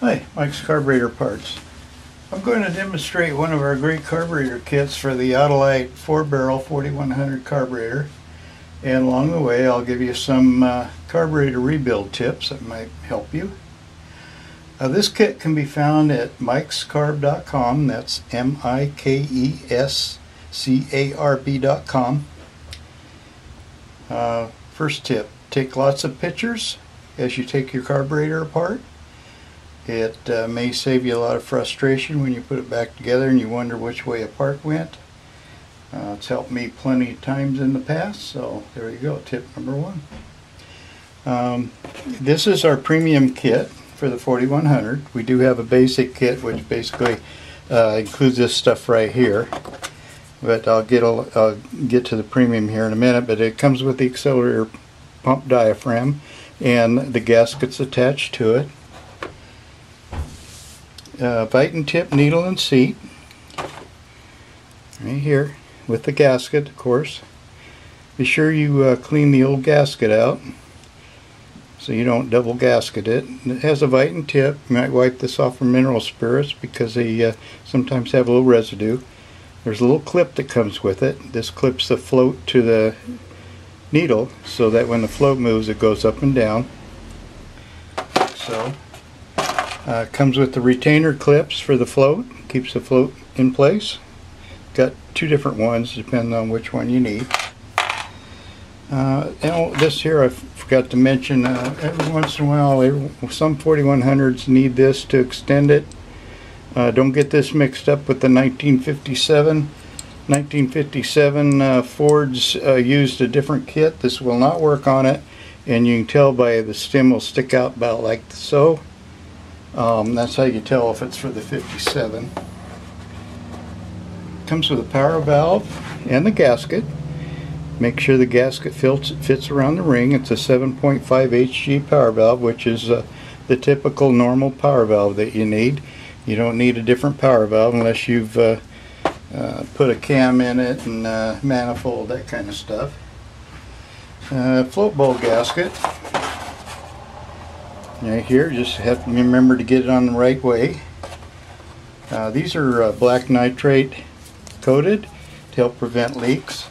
Hi, Mike's Carburetor Parts. I'm going to demonstrate one of our great carburetor kits for the Autolite 4-barrel 4100 carburetor, and along the way I'll give you some carburetor rebuild tips that might help you. This kit can be found at mikescarb.com. That's MIKESCARB.com. First tip, take lots of pictures as you take your carburetor apart. It may save you a lot of frustration when you put it back together and you wonder which way a part went. It's helped me plenty of times in the past, so there you go, tip number one. This is our premium kit for the 4100. We do have a basic kit which basically includes this stuff right here, but I'll get to the premium here in a minute. But it comes with the Accelerator pump diaphragm and the gaskets attached to it. Vite tip, needle and seat right here with the gasket, of course. Be sure you clean the old gasket out so you don't double gasket it. It has a Vite tip. You might wipe this off with mineral spirits because they sometimes have a little residue. There's a little clip that comes with it. This clips the float to the needle so that when the float moves it goes up and down. So comes with the retainer clips for the float, keeps the float in place. Got two different ones depending on which one you need. And this here I forgot to mention, every once in a while some 4100s need this to extend it. Don't get this mixed up with the 1957. 1957 Fords used a different kit. This will not work on it, and you can tell by the stem will stick out about like so. That's how you tell if it's for the 57. Comes with a power valve and the gasket. Make sure the gasket fits around the ring. It's a 7.5 Hg power valve, which is the typical normal power valve that you need. You don't need a different power valve unless you've put a cam in it and manifold, that kind of stuff. Float bowl gasket. Right here, just have to remember to get it on the right way. These are black nitrate coated to help prevent leaks.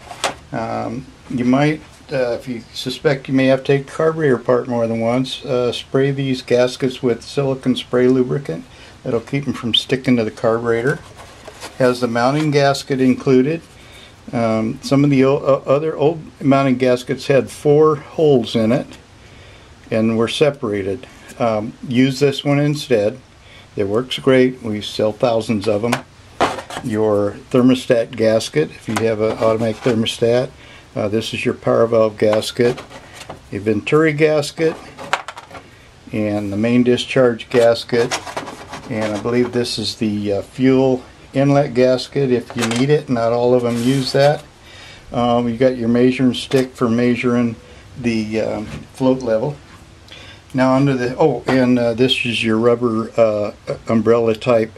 You might, if you suspect you may have to take the carburetor apart more than once, spray these gaskets with silicone spray lubricant. That'll keep them from sticking to the carburetor. Has the mounting gasket included. Some of the other old mounting gaskets had 4 holes in it and were separated. Use this one instead. It works great. We sell thousands of them. Your thermostat gasket, if you have an automatic thermostat, this is your power valve gasket. A venturi gasket and the main discharge gasket, and I believe this is the fuel inlet gasket if you need it. Not all of them use that. You got your measuring stick for measuring the float level. Now under the, this is your rubber umbrella type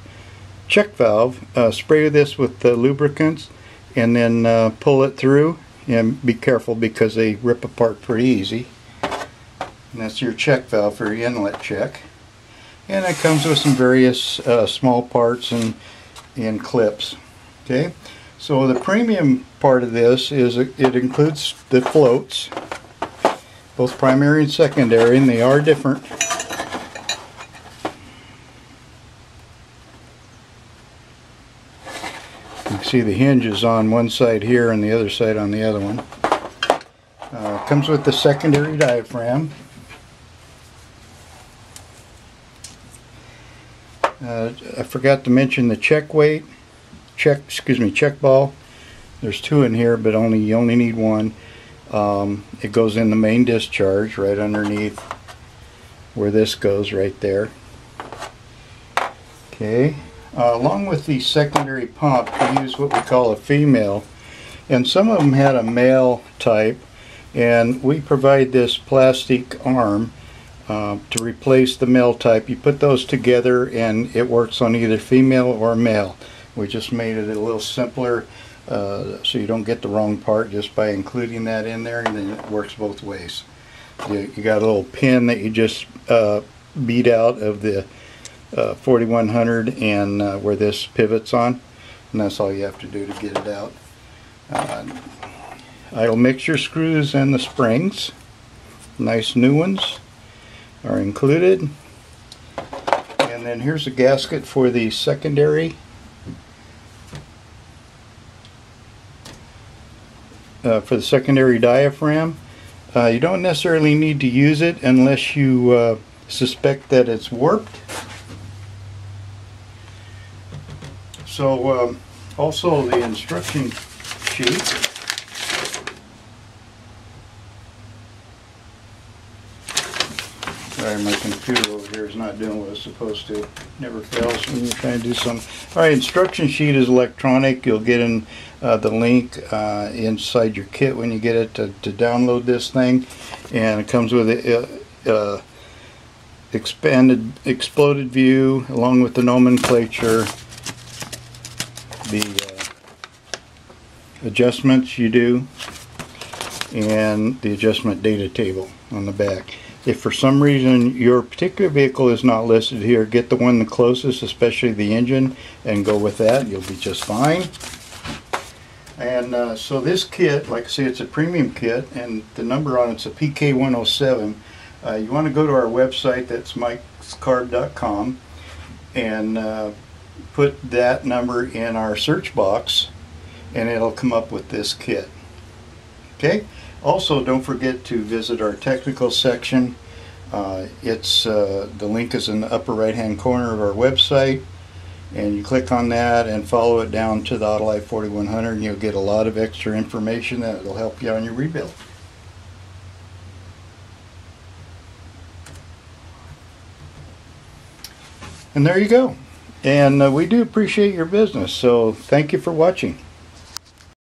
check valve. Spray this with the lubricants and then pull it through, and be careful because they rip apart pretty easy. And that's your check valve for your inlet check. And it comes with some various small parts and clips. Okay, so the premium part of this is it includes the floats, both primary and secondary, and they are different. You can see the hinges on one side here and the other side on the other one. Comes with the secondary diaphragm. I forgot to mention the check ball. There's 2 in here, but you only need one. It goes in the main discharge right underneath where this goes, right there. Okay. Along with the secondary pump, we use what we call a female, and some of them had a male type, and we provide this plastic arm to replace the male type. You put those together and it works on either female or male. We just made it a little simpler so you don't get the wrong part just by including that in there, and then it works both ways. You got a little pin that you just beat out of the 4100 and where this pivots on, and that's all you have to do to get it out. Idle mixture screws and the springs, nice new ones, are included. And then here's a gasket for the secondary diaphragm. You don't necessarily need to use it unless you suspect that it's warped. So also the instruction sheet. Sorry, my computer over here is not doing what it's supposed to. Never fails when you're trying to do something. Alright, instruction sheet is electronic. You'll get in the link inside your kit when you get it to download this thing. And it comes with a exploded view along with the nomenclature, the adjustments you do, and the adjustment data table on the back. If for some reason your particular vehicle is not listed here, get the one the closest, especially the engine, and go with that. You'll be just fine. And so this kit, like I say, it's a premium kit, and the number on it's a PK107. You want to go to our website, that's mikescarb.com, and put that number in our search box, and it'll come up with this kit. Okay? Also, don't forget to visit our technical section. The link is in the upper right hand corner of our website, and you click on that and follow it down to the Autolite 4100, and you'll get a lot of extra information that will help you on your rebuild. And there you go. And we do appreciate your business, so thank you for watching.